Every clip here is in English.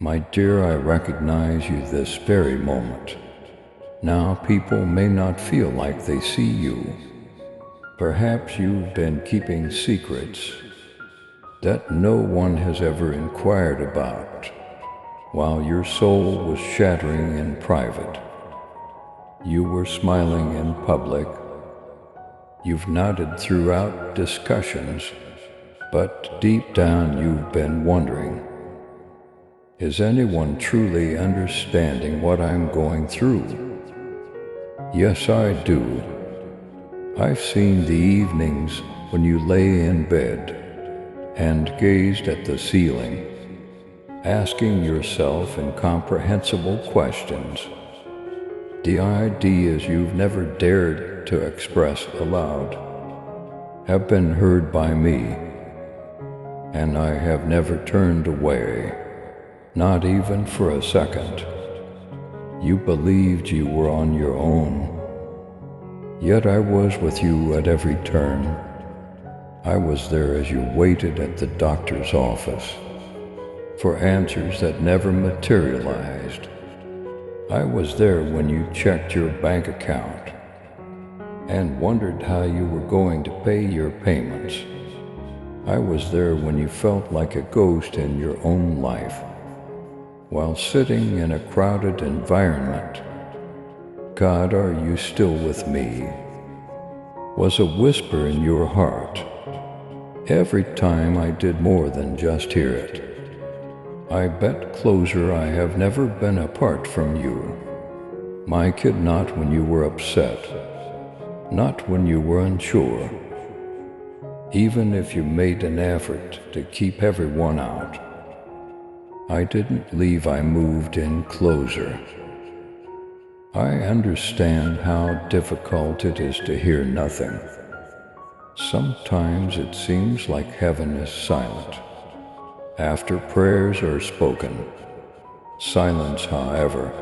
My dear, I recognize you this very moment. Now people may not feel like they see you. Perhaps you've been keeping secrets that no one has ever inquired about, while your soul was shattering in private. You were smiling in public. You've nodded throughout discussions, but deep down you've been wondering, is anyone truly understanding what I'm going through? Yes, I do. I've seen the evenings when you lay in bed and gazed at the ceiling, asking yourself incomprehensible questions. The ideas you've never dared to express aloud have been heard by me, and I have never turned away, not even for a second. You believed you were on your own, yet I was with you at every turn. I was there as you waited at the doctor's office for answers that never materialized. I was there when you checked your bank account and wondered how you were going to pay your payments. I was there when you felt like a ghost in your own life, while sitting in a crowded environment. God, are you still with me? Was a whisper in your heart every time I did more than just hear it. I bet closer I have never been apart from you. My kid, not when you were upset, not when you were unsure. Even if you made an effort to keep everyone out, I didn't leave, I moved in closer. I understand how difficult it is to hear nothing. Sometimes it seems like heaven is silent after prayers are spoken. Silence, however,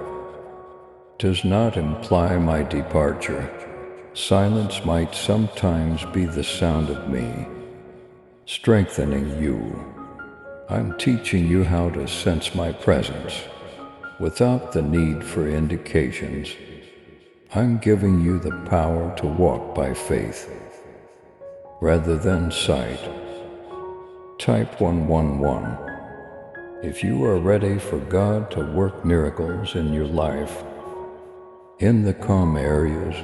does not imply my departure. Silence might sometimes be the sound of me strengthening you. I'm teaching you how to sense my presence without the need for indications. I'm giving you the power to walk by faith rather than sight. Type 111 if you are ready for God to work miracles in your life. In the calm areas,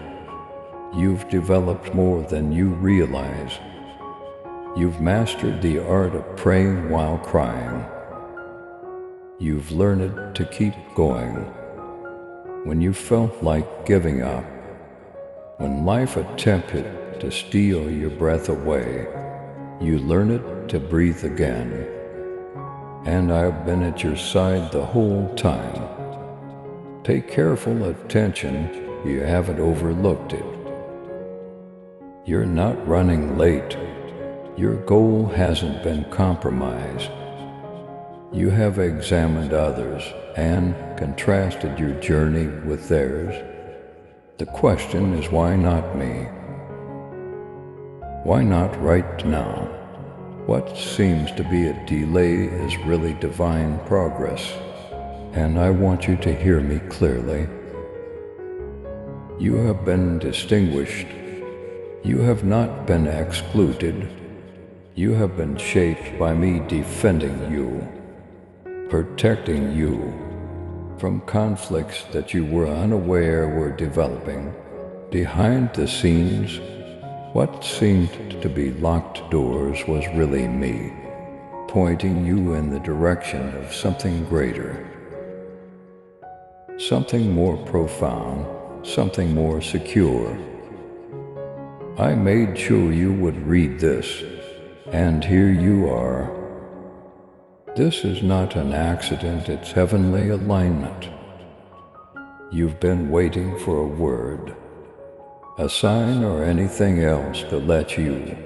you've developed more than you realize. You've mastered the art of praying while crying. You've learned to keep going when you felt like giving up. When life attempted to steal your breath away, you learned to breathe again. And I've been at your side the whole time. Pay careful attention, you haven't overlooked it. You're not running late. Your goal hasn't been compromised. You have examined others and contrasted your journey with theirs. The question is, why not me? Why not right now? What seems to be a delay is really divine progress, and I want you to hear me clearly. You have been distinguished. You have not been excluded. You have been shaped by me, defending you, protecting you from conflicts that you were unaware were developing. Behind the scenes, what seemed to be locked doors was really me, pointing you in the direction of something greater, something more profound, something more secure. I made sure you would read this, and here you are. This is not an accident, it's heavenly alignment. You've been waiting for a word, a sign, or anything else to let you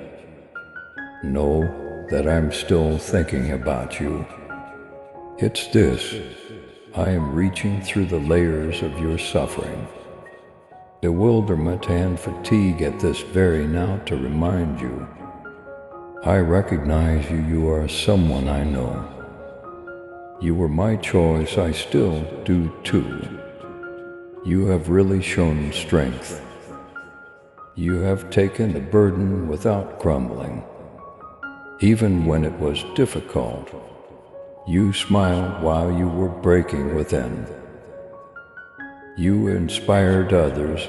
know that I'm still thinking about you. It's this: I am reaching through the layers of your suffering, bewilderment and fatigue at this very now to remind you, I recognize you, you are someone I know. You were my choice, I still do too. You have really shown strength. You have taken the burden without grumbling. Even when it was difficult, you smiled while you were breaking within. You inspired others.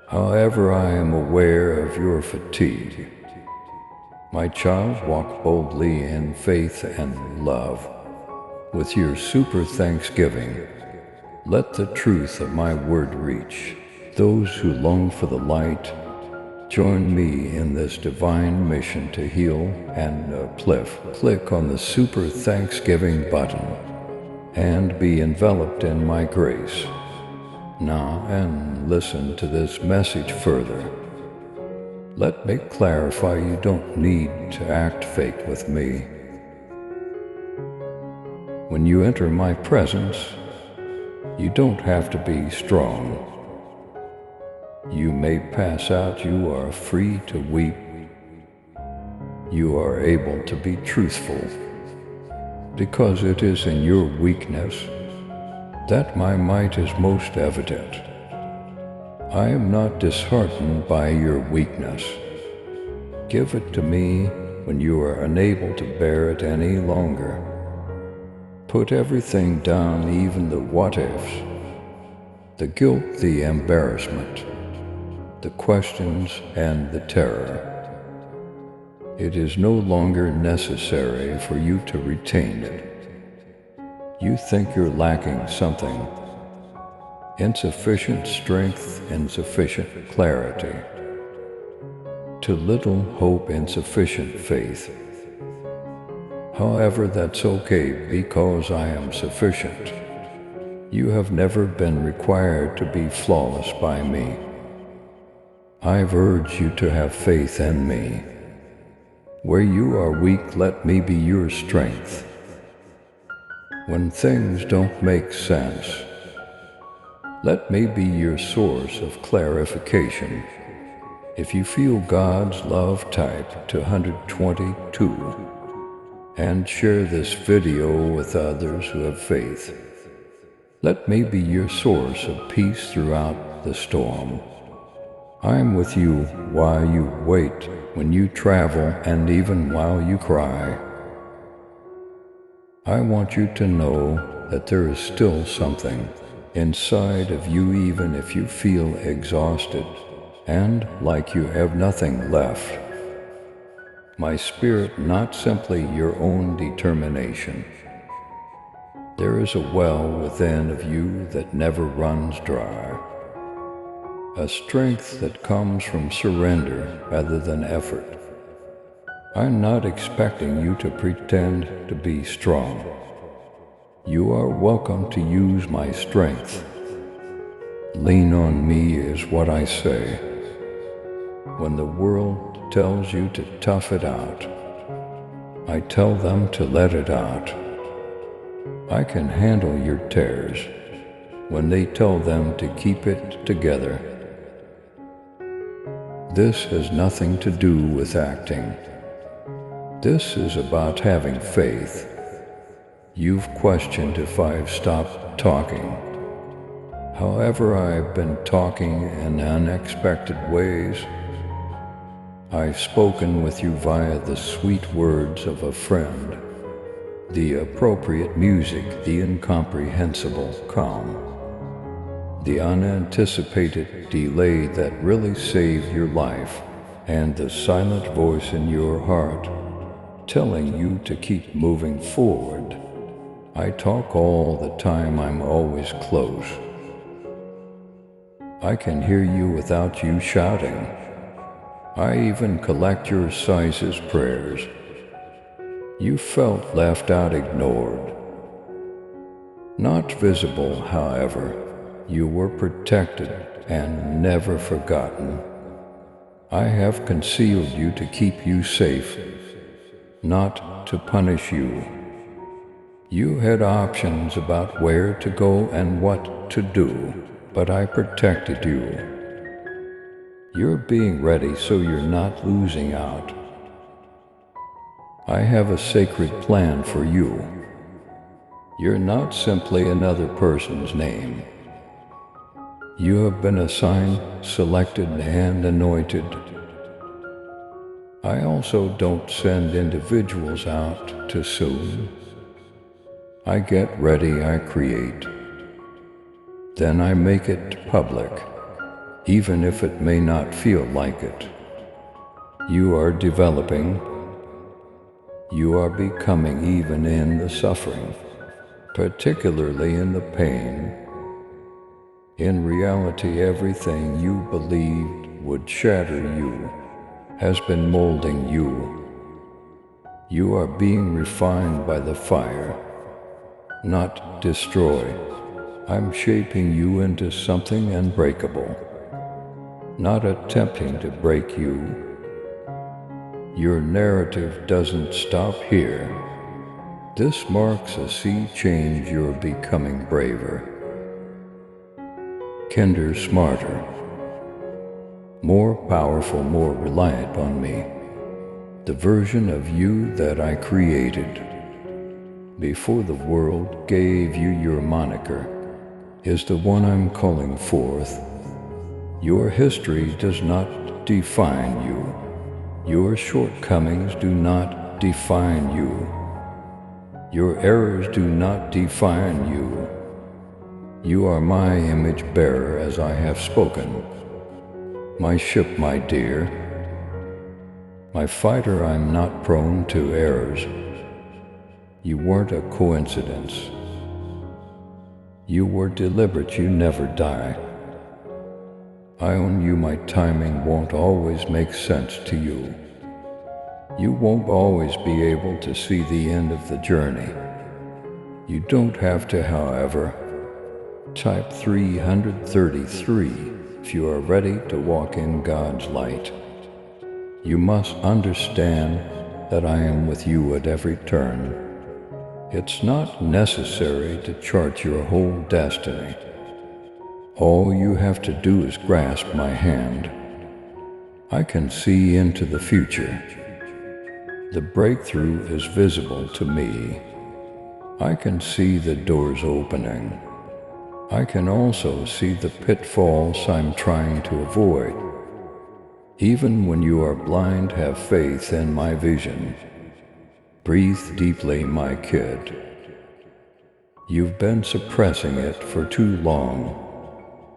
However, I am aware of your fatigue. My child, walk boldly in faith and love. With your super thanksgiving, let the truth of my word reach those who long for the light. Join me in this divine mission to heal and uplift. Click on the super thanksgiving button and be enveloped in my grace. Now, and listen to this message further. Let me clarify, you don't need to act fake with me. When you enter my presence, you don't have to be strong. You may pass out, you are free to weep. You are able to be truthful, because it is in your weakness that my might is most evident. I am not disheartened by your weakness. Give it to me when you are unable to bear it any longer. Put everything down, even the what-ifs, the guilt, the embarrassment, the questions, and the terror. It is no longer necessary for you to retain it. You think you're lacking something: insufficient strength, insufficient clarity, too little hope, insufficient faith. However, that's okay, because I am sufficient. You have never been required to be flawless by me. I've urged you to have faith in me. Where you are weak, let me be your strength. When things don't make sense, let me be your source of clarification. If you feel God's love, type to 122 and share this video with others who have faith. Let me be your source of peace throughout the storm. I'm with you while you wait, when you travel, and even while you cry. I want you to know that there is still something inside of you, even if you feel exhausted and like you have nothing left. My spirit, not simply your own determination. There is a well within of you that never runs dry. A strength that comes from surrender rather than effort. I'm not expecting you to pretend to be strong. You are welcome to use my strength. Lean on me is what I say. When the world tells you to tough it out, I tell them to let it out. I can handle your tears when they tell them to keep it together. This has nothing to do with acting. This is about having faith. You've questioned if I've stopped talking. However, I've been talking in unexpected ways. I've spoken with you via the sweet words of a friend, the appropriate music, the incomprehensible calm, the unanticipated delay that really saved your life, and the silent voice in your heart telling you to keep moving forward. I talk all the time, I'm always close. I can hear you without you shouting. I even collect your sizes prayers. You felt left out, ignored. Not visible, however, you were protected and never forgotten. I have concealed you to keep you safe, not to punish you. You had options about where to go and what to do, but I protected you. You're being ready so you're not losing out. I have a sacred plan for you. You're not simply another person's name. You have been assigned, selected, and anointed. I also don't send individuals out too soon. I get ready, I create. Then I make it public, even if it may not feel like it. You are developing. You are becoming even in the suffering, particularly in the pain. In reality, everything you believed would shatter you has been molding you. You are being refined by the fire, not destroyed. I'm shaping you into something unbreakable, not attempting to break you. Your narrative doesn't stop here. This marks a sea change. You're becoming braver, kinder, smarter, more powerful, more reliant on me. The version of you that I created before the world gave you your moniker is the one I'm calling forth. Your history does not define you. Your shortcomings do not define you. Your errors do not define you. You are my image bearer as I have spoken. My ship, my dear. My fighter, I'm not prone to errors. You weren't a coincidence. You were deliberate, you never die. I own you, my timing won't always make sense to you. You won't always be able to see the end of the journey. You don't have to, however. Type 333 if you are ready to walk in God's light. You must understand that I am with you at every turn. It's not necessary to chart your whole destiny. All you have to do is grasp my hand. I can see into the future. The breakthrough is visible to me. I can see the doors opening. I can also see the pitfalls I'm trying to avoid. Even when you are blind, have faith in my vision. Breathe deeply, my kid. You've been suppressing it for too long.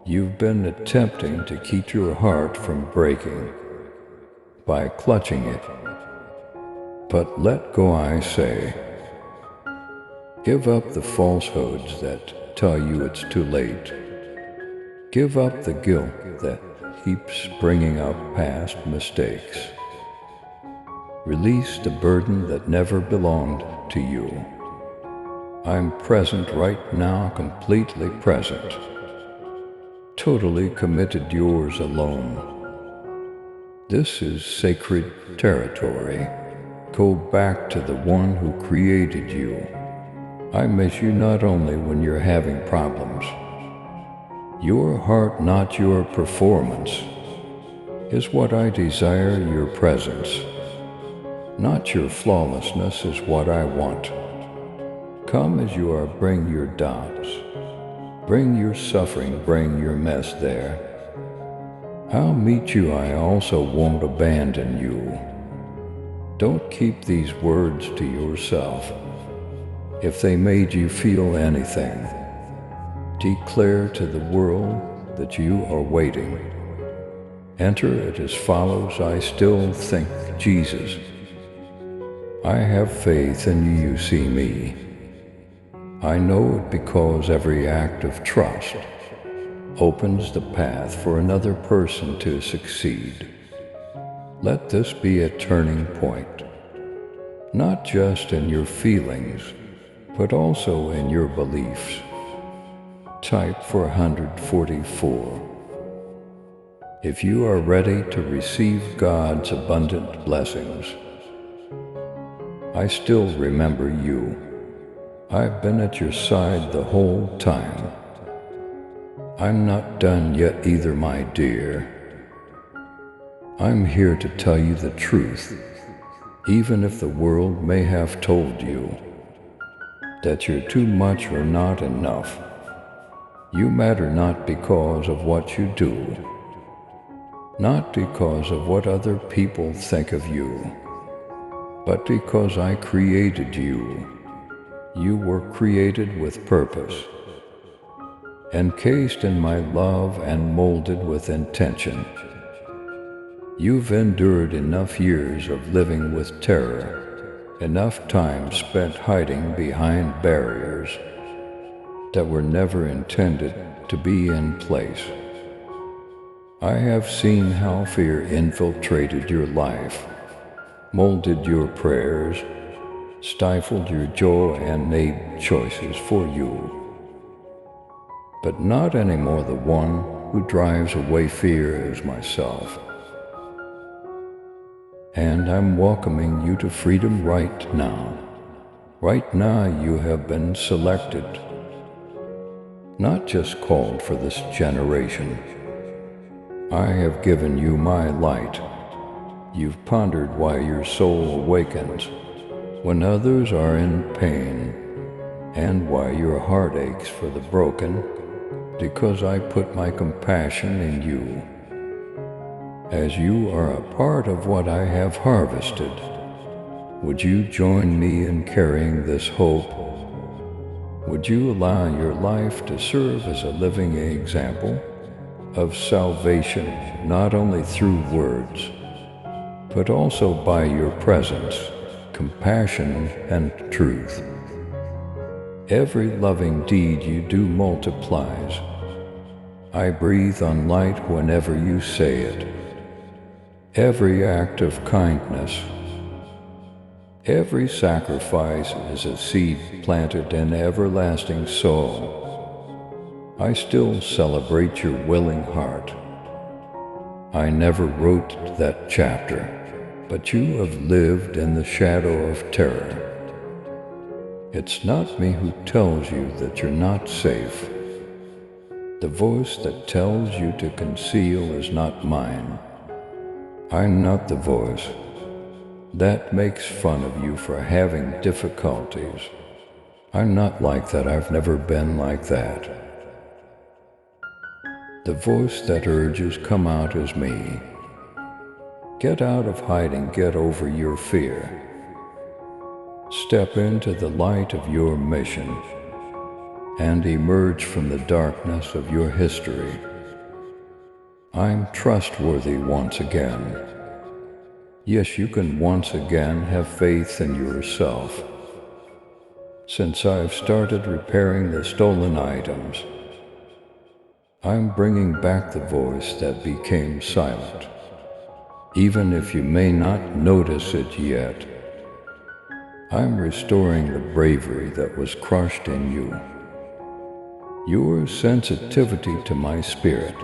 You've been attempting to keep your heart from breaking by clutching it. But let go, I say. Give up the falsehoods that tell you it's too late. Give up the guilt that keeps bringing up past mistakes. Release the burden that never belonged to you. I'm present right now, completely present. Totally committed, yours alone. This is sacred territory. Go back to the one who created you. I miss you not only when you're having problems. Your heart, not your performance, is what I desire. Your presence, not your flawlessness, is what I want. Come as you are, bring your doubts, bring your suffering, bring your mess there. I'll meet you, I also won't abandon you. Don't keep these words to yourself. If they made you feel anything, declare to the world that you are waiting. Enter it as follows: I still think Jesus. I have faith in you, you see me. I know it because every act of trust opens the path for another person to succeed. Let this be a turning point, not just in your feelings, but also in your beliefs. Type 444. If you are ready to receive God's abundant blessings. I still remember you. I've been at your side the whole time. I'm not done yet either, my dear. I'm here to tell you the truth, even if the world may have told you that you're too much or not enough. You matter not because of what you do, not because of what other people think of you, but because I created you. You were created with purpose, encased in my love and molded with intention. You've endured enough years of living with terror, enough time spent hiding behind barriers that were never intended to be in place. I have seen how fear infiltrated your life, molded your prayers, stifled your joy, and made choices for you. But not anymore. The one who drives away fear is myself. And I'm welcoming you to freedom right now. Right now you have been selected, not just called for this generation. I have given you my light. You've pondered why your soul awakens when others are in pain, and why your heart aches for the broken, because I put my compassion in you. As you are a part of what I have harvested, would you join me in carrying this hope? Would you allow your life to serve as a living example of salvation, not only through words, but also by your presence, compassion, and truth? Every loving deed you do multiplies. I breathe on light whenever you say it. Every act of kindness, every sacrifice is a seed planted in everlasting soul. I still celebrate your willing heart. I never wrote that chapter, but you have lived in the shadow of terror. It's not me who tells you that you're not safe. The voice that tells you to conceal is not mine. I'm not the voice that makes fun of you for having difficulties. I'm not like that. I've never been like that. The voice that urges, come out, is me. Get out of hiding, get over your fear. Step into the light of your mission and emerge from the darkness of your history. I'm trustworthy once again. Yes, you can once again have faith in yourself. Since I've started repairing the stolen items, I'm bringing back the voice that became silent. Even if you may not notice it yet, I'm restoring the bravery that was crushed in you. Your sensitivity to my spirit,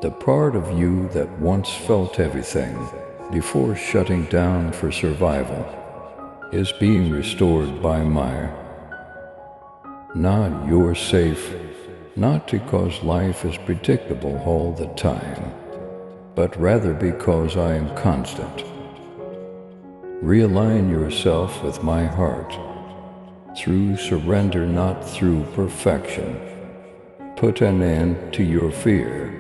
the part of you that once felt everything before shutting down for survival, is being restored by my. Now you're safe, not because life is predictable all the time, but rather because I am constant. Realign yourself with my heart, through surrender, not through perfection. Put an end to your fear.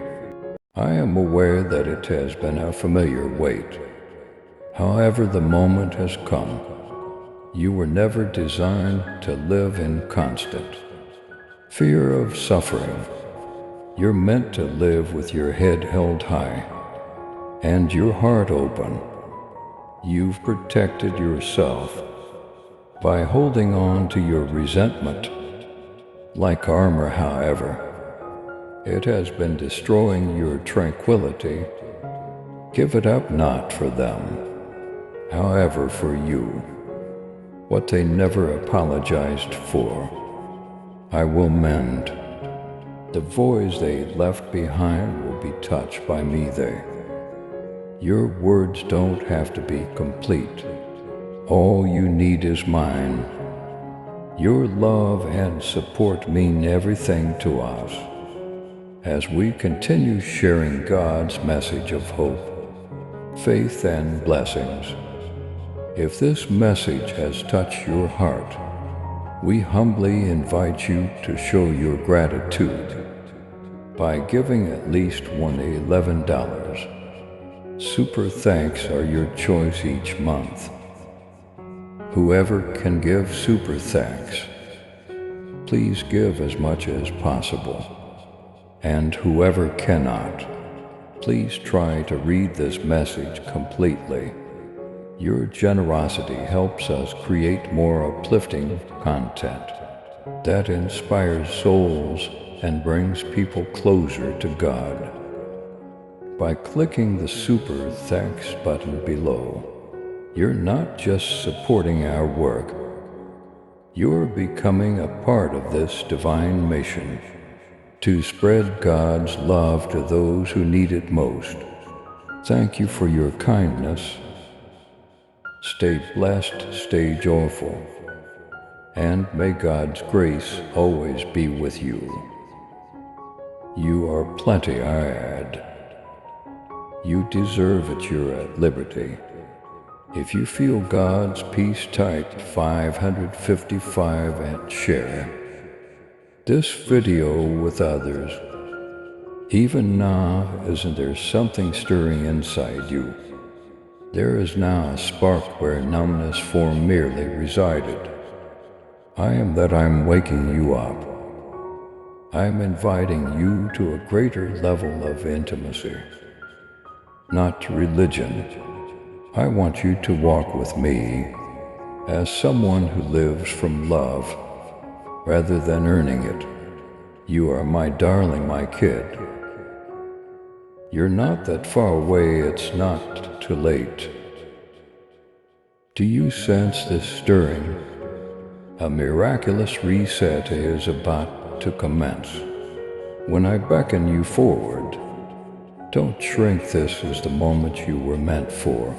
I am aware that it has been a familiar weight. However, the moment has come. You were never designed to live in constant fear of suffering. You're meant to live with your head held high and your heart open. You've protected yourself by holding on to your resentment. Like armor, however, it has been destroying your tranquility. Give it up, not for them, however for you. What they never apologized for, I will mend. The voids they left behind will be touched by me. Your words don't have to be complete. All you need is mine. Your love and support mean everything to us as we continue sharing God's message of hope, faith, and blessings. If this message has touched your heart, We humbly invite you to show your gratitude by giving at least $11. Super thanks are your choice each month. Whoever can give super thanks, please give as much as possible. And whoever cannot, please try to read this message completely. Your generosity helps us create more uplifting content that inspires souls and brings people closer to God. By clicking the Super Thanks button below, you're not just supporting our work, you're becoming a part of this divine mission to spread God's love to those who need it most. Thank you for your kindness. Stay blessed, stay joyful, and may God's grace always be with you. You are plenty, I add. You deserve it, you're at liberty. If you feel God's peace, type 555 and share this video with others. Even now, isn't there something stirring inside you? There is now a spark where numbness form merely resided. I am that I'm waking you up. I'm inviting you to a greater level of intimacy, not religion. I want you to walk with me as someone who lives from love rather than earning it. You are my darling, my kid. You're not that far away, it's not too late. Do you sense this stirring? A miraculous reset is about to commence. When I beckon you forward, don't shrink. This is the moment you were meant for.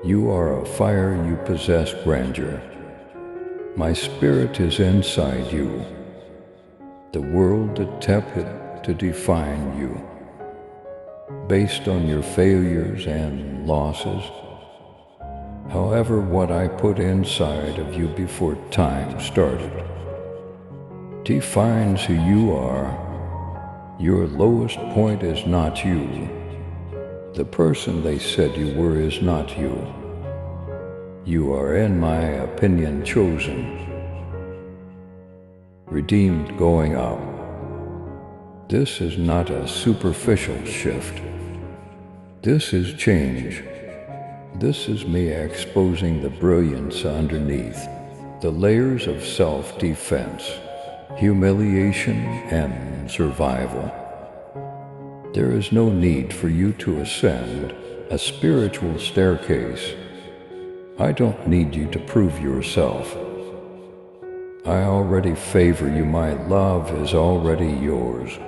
You are a fire, you possess grandeur. My spirit is inside you. The world attempted to define you based on your failures and losses. However, what I put inside of you before time started defines who you are. Your lowest point is not you. The person they said you were is not you. You are, in my opinion, chosen, redeemed, going up. This is not a superficial shift. This is change. This is me exposing the brilliance underneath, the layers of self-defense, humiliation, and survival. There is no need for you to ascend a spiritual staircase. I don't need you to prove yourself. I already favor you. My love is already yours.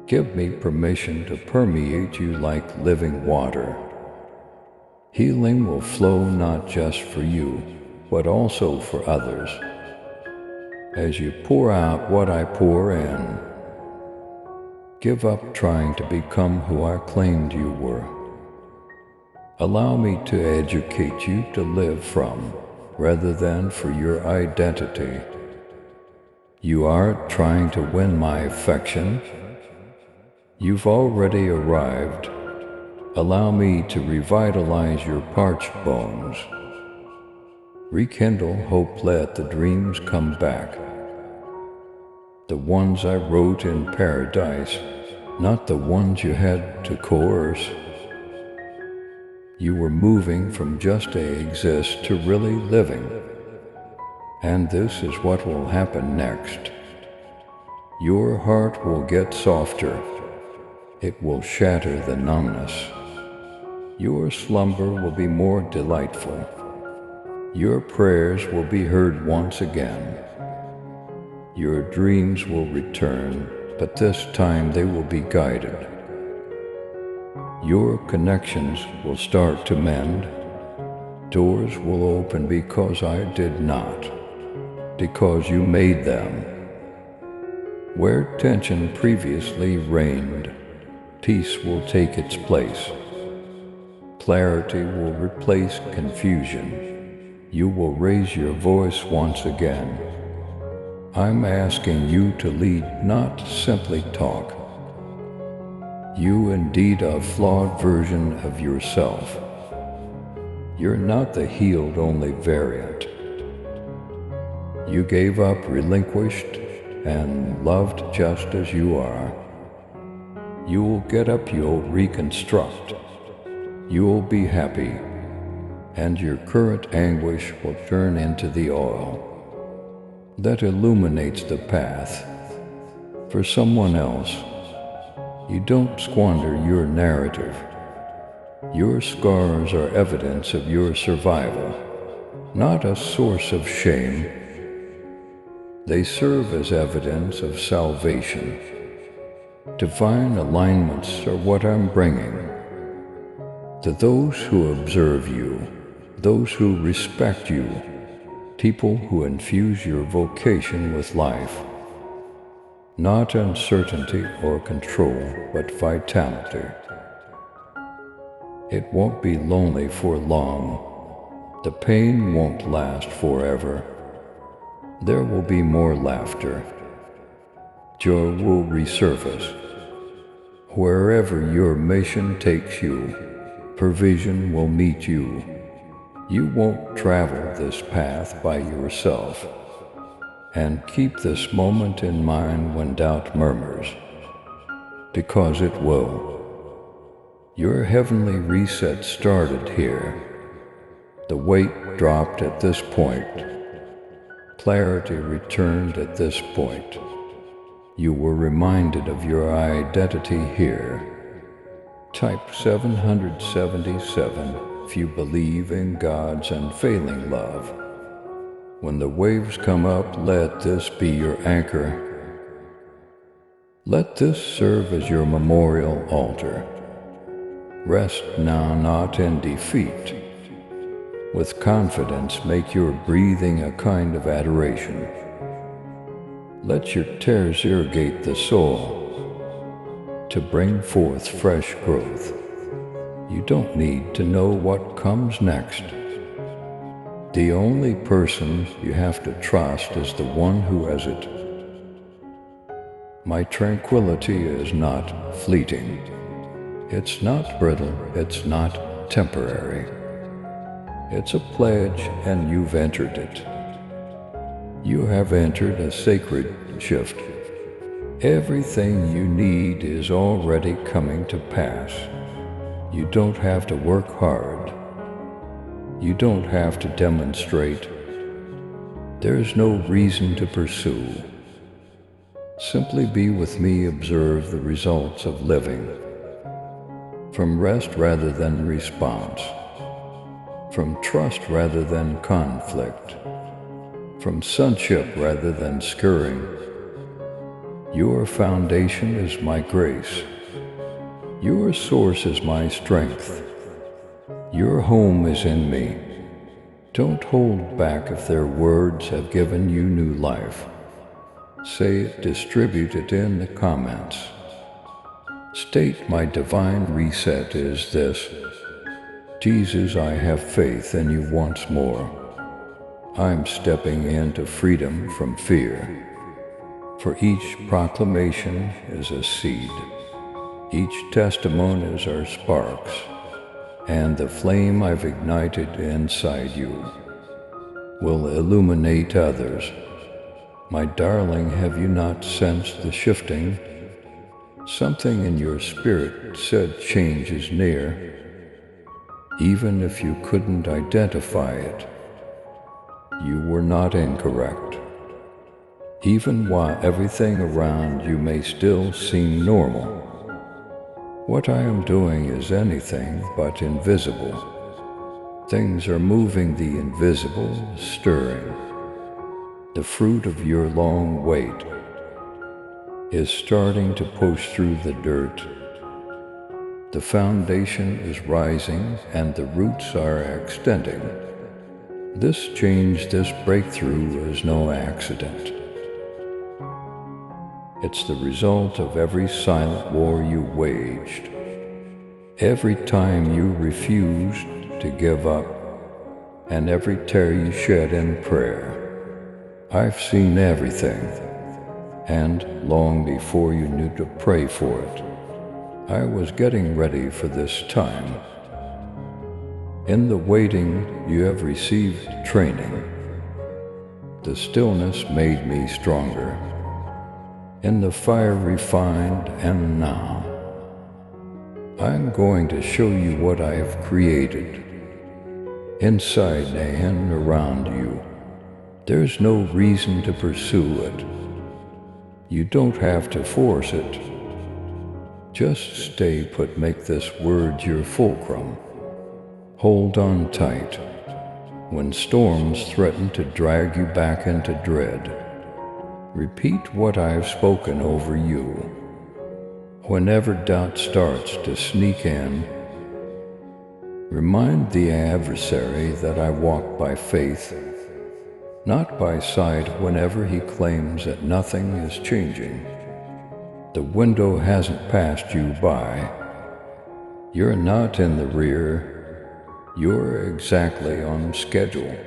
Give me permission to permeate you like living water. Healing will flow not just for you, but also for others. As you pour out what I pour in, give up trying to become who I claimed you were. Allow me to educate you to live from, rather than for your identity. You aren't trying to win my affection. You've already arrived. Allow me to revitalize your parched bones. Rekindle hope, let the dreams come back. The ones I wrote in paradise, not the ones you had to coerce. You were moving from just to exist to really living. And this is what will happen next. Your heart will get softer. It will shatter the numbness. Your slumber will be more delightful. Your prayers will be heard once again. Your dreams will return, but this time they will be guided. Your connections will start to mend. Doors will open because I did not, because you made them. Where tension previously reigned, peace will take its place. Clarity will replace confusion. you will raise your voice once again. I'm asking you to lead, not simply talk. You indeed a flawed version of yourself. You're not the healed only variant. You gave up, relinquished, and loved just as you are. You'll get up, you'll reconstruct. You'll be happy, and your current anguish will turn into the oil that illuminates the path for someone else. You don't squander your narrative. Your scars are evidence of your survival, not a source of shame. They serve as evidence of salvation. Divine alignments are what I'm bringing. To those who observe you, those who respect you, people who infuse your vocation with life. Not uncertainty or control, but vitality. It won't be lonely for long. The pain won't last forever. There will be more laughter. Joy will resurface. Wherever your mission takes you, provision will meet you. You won't travel this path by yourself. And keep this moment in mind when doubt murmurs, because it will. Your heavenly reset started here. The weight dropped at this point. Clarity returned at this point. You were reminded of your identity here. Type 777 if you believe in God's unfailing love. When the waves come up, let this be your anchor. Let this serve as your memorial altar. Rest now, not in defeat. With confidence, make your breathing a kind of adoration. Let your tears irrigate the soul to bring forth fresh growth. You don't need to know what comes next. The only person you have to trust is the one who has it. My tranquility is not fleeting. It's not brittle. It's not temporary. It's a pledge, and you've entered it. You have entered a sacred shift. Everything you need is already coming to pass. You don't have to work hard. You don't have to demonstrate. There's no reason to pursue. Simply be with me, observe the results of living. From rest rather than response. From trust rather than conflict. From sonship rather than scurrying. Your foundation is my grace. Your source is my strength. Your home is in me. Don't hold back if their words have given you new life. Say it, distribute it in the comments. State my divine reset is this. Jesus, I have faith in you once more. I'm stepping into freedom from fear. For each proclamation is a seed. Each testimonies are sparks. And the flame I've ignited inside you will illuminate others. My darling, have you not sensed the shifting? Something in your spirit said change is near. Even if you couldn't identify it, you were not incorrect. Even while everything around you may still seem normal. What I am doing is anything but invisible. Things are moving, the invisible is stirring. The fruit of your long wait is starting to push through the dirt. The foundation is rising and the roots are extending. This change, this breakthrough is no accident. It's the result of every silent war you waged. Every time you refused to give up. and every tear you shed in prayer. I've seen everything, and long before you knew to pray for it, I was getting ready for this time. In the waiting, you have received training. The stillness made me stronger. In the fire refined, and now I'm going to show you what I have created. Inside and around you, there's no reason to pursue it. You don't have to force it. Just stay put, make this word your fulcrum. Hold on tight when storms threaten to drag you back into dread. Repeat what I've spoken over you. Whenever doubt starts to sneak in, remind the adversary that I walk by faith, not by sight. Whenever he claims that nothing is changing, the window hasn't passed you by. You're not in the rear. You're exactly on schedule,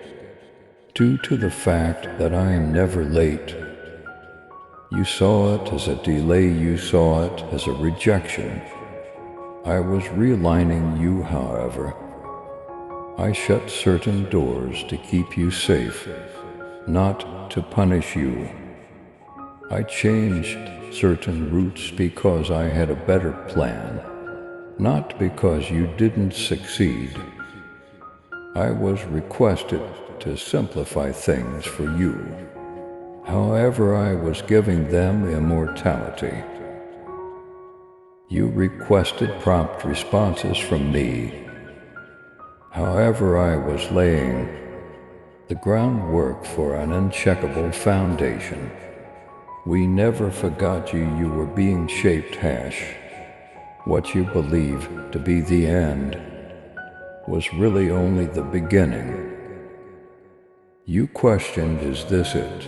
due to the fact that I am never late. You saw it as a delay, you saw it as a rejection. I was realigning you, however. I shut certain doors to keep you safe, not to punish you. I changed certain routes because I had a better plan, not because you didn't succeed. I was requested to simplify things for you. However, I was giving them immortality. You requested prompt responses from me. However, I was laying the groundwork for an uncheckable foundation. We never forgot you. You were being shaped. What you believe to be the end was really only the beginning. You questioned, is this it?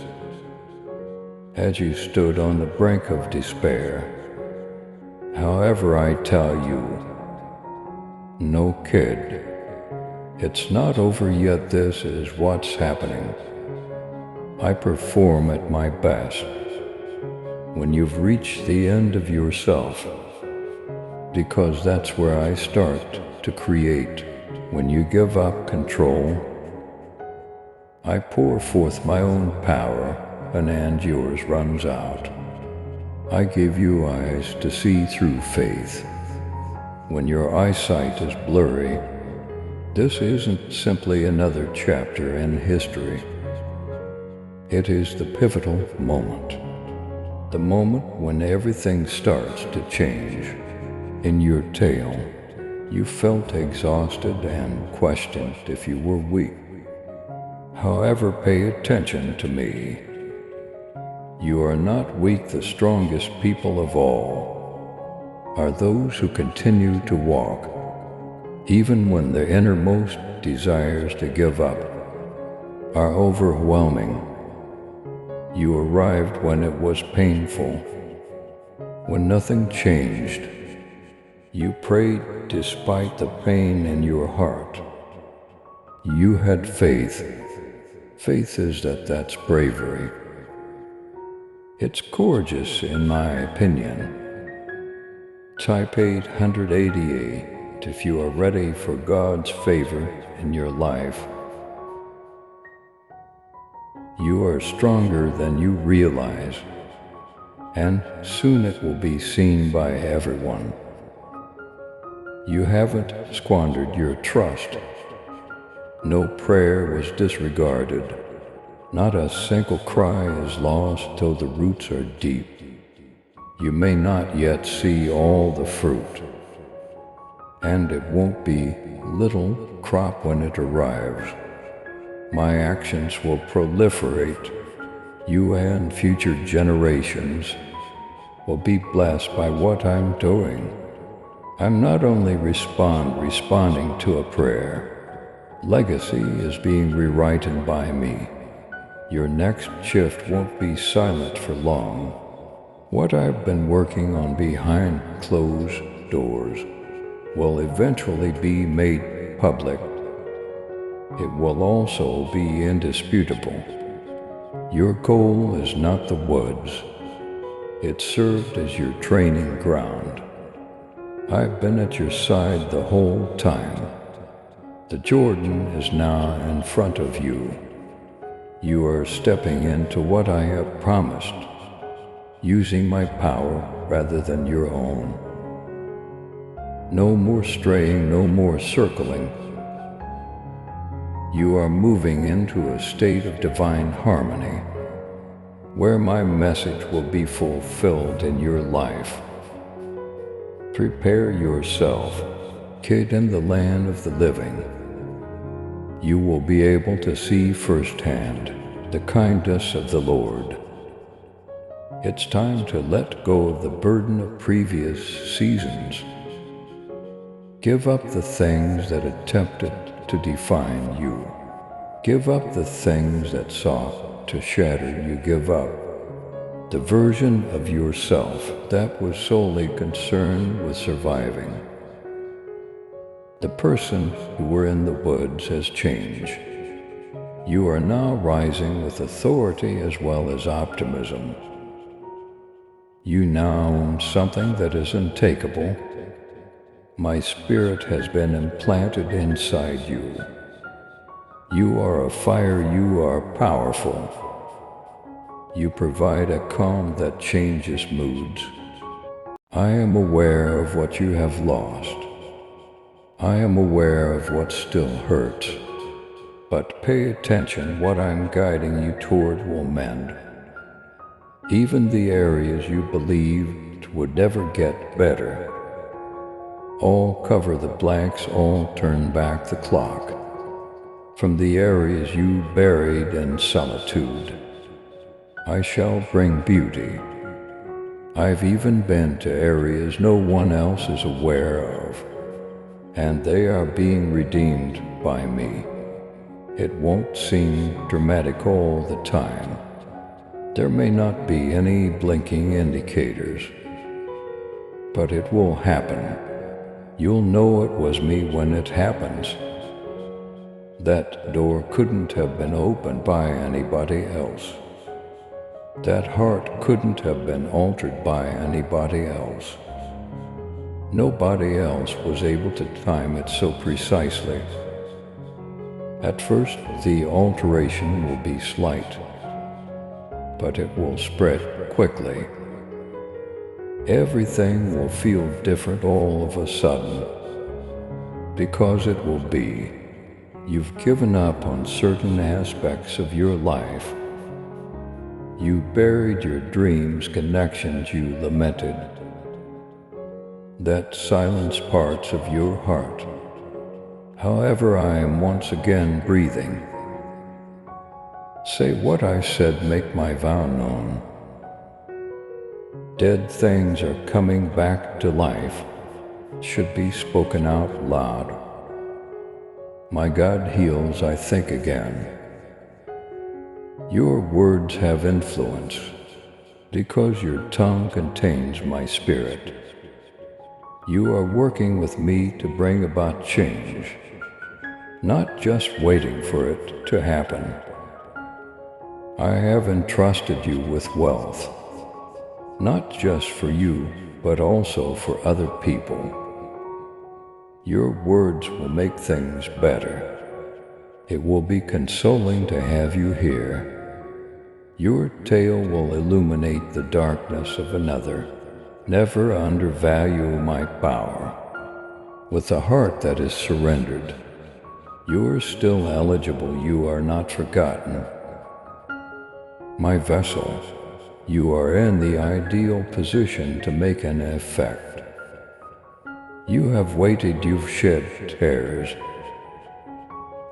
As you stood on the brink of despair. However, I tell you, no, kid, it's not over yet. This is what's happening. I perform at my best when you've reached the end of yourself, because that's where I start to create. When you give up control, I pour forth my own power, and yours runs out. I give you eyes to see through faith. When your eyesight is blurry, this isn't simply another chapter in history. It is the pivotal moment. The moment when everything starts to change. In your tale, you felt exhausted and questioned if you were weak. However, pay attention to me. You are not weak. The strongest people of all are those who continue to walk, even when their innermost desires to give up are overwhelming. You arrived when it was painful, when nothing changed. You prayed despite the pain in your heart. You had faith. Faith is that's bravery. It's gorgeous, in my opinion. Type 888 if you are ready for God's favor in your life. You are stronger than you realize, and soon it will be seen by everyone. You haven't squandered your trust. No prayer was disregarded. Not a single cry is lost till the roots are deep. You may not yet see all the fruit, and it won't be little crop when it arrives. My actions will proliferate. You and future generations will be blessed by what I'm doing. I'm not only responding to a prayer. Legacy is being rewritten by me. Your next shift won't be silent for long. What I've been working on behind closed doors will eventually be made public. it will also be indisputable. Your goal is not the woods. It served as your training ground. I've been at your side the whole time. The Jordan is now in front of you. You are stepping into what I have promised, using my power rather than your own. No more straying, no more circling. You are moving into a state of divine harmony, where my message will be fulfilled in your life. Prepare yourself, kid, in the land of the living. You will be able to see firsthand the kindness of the Lord. It's time to let go of the burden of previous seasons. Give up the things that attempted to define you. Give up the things that sought to shatter you. Give up the version of yourself that was solely concerned with surviving. The person who were in the woods has changed. You are now rising with authority as well as optimism. You now own something that is untakeable. My spirit has been implanted inside you. You are a fire, you are powerful. You provide a calm that changes moods. I am aware of what you have lost. I am aware of what still hurts. But pay attention, what I'm guiding you toward will mend. Even the areas you believed would never get better. All cover the blanks, all turn back the clock. From the areas you buried in solitude, I shall bring beauty. I've even been to areas no one else is aware of, and they are being redeemed by me. It won't seem dramatic all the time. There may not be any blinking indicators, but it will happen. You'll know it was me when it happens. That door couldn't have been opened by anybody else. That heart couldn't have been altered by anybody else. Nobody else was able to time it so precisely. At first, the alteration will be slight, but it will spread quickly. Everything will feel different all of a sudden, because it will be. You've given up on certain aspects of your life. You buried your dreams, connections you lamented, that silenced parts of your heart. However, I am once again breathing. Say what I said, make my vow known. Dead things are coming back to life, should be spoken out loud. My God heals, I think again. Your words have influence, because your tongue contains my spirit. You are working with me to bring about change, not just waiting for it to happen. I have entrusted you with wealth, not just for you, but also for other people. Your words will make things better. It will be consoling to have you here. Your tale will illuminate the darkness of another. Never undervalue my power. With a heart that is surrendered, you are still eligible, you are not forgotten. My vessel, you are in the ideal position to make an effect. You have waited, you've shed tears.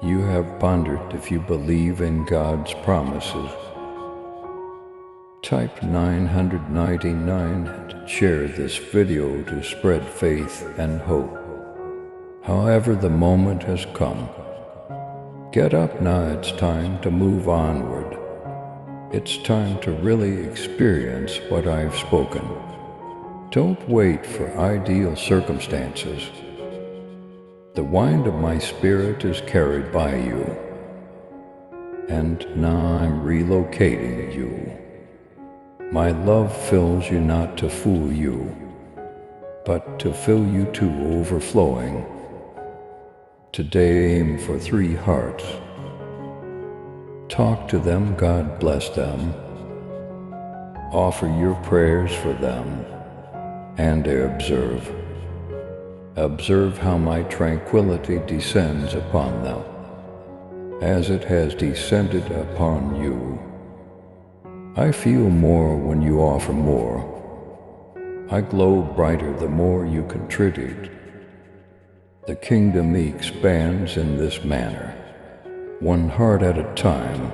You have pondered if you believe in God's promises. Type 999 and share this video to spread faith and hope. However, the moment has come. Get up now, it's time to move onward. It's time to really experience what I've spoken. Don't wait for ideal circumstances. The wind of my spirit is carried by you, and now I'm relocating you. My love fills you not to fool you, but to fill you to overflowing. Today aim for 3 hearts. Talk to them, God bless them. Offer your prayers for them, and observe. Observe how my tranquility descends upon them, as it has descended upon you. I feel more when you offer more. I glow brighter the more you contribute. The kingdom expands in this manner, 1 heart at a time.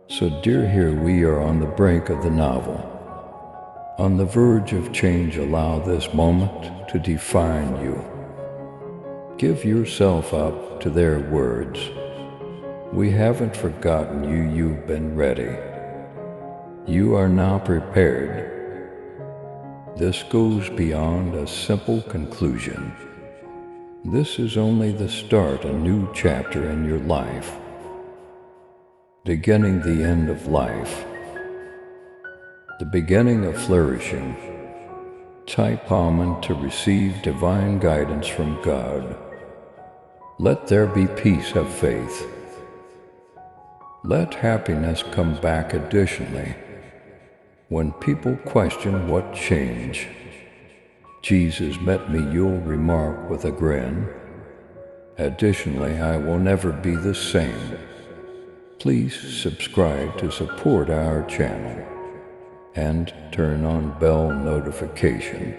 So dear, here we are on the brink of the novel. On the verge of change, allow this moment to define you. Give yourself up to their words. We haven't forgotten you, you've been ready. You are now prepared. This goes beyond a simple conclusion. This is only the start, a new chapter in your life. Beginning the end of life. The beginning of flourishing. Type Amen to receive divine guidance from God. Let there be peace, have faith. Let happiness come back additionally. When people question what change, Jesus met me, you'll remark with a grin. Additionally, I will never be the same. Please subscribe to support our channel and turn on bell notification.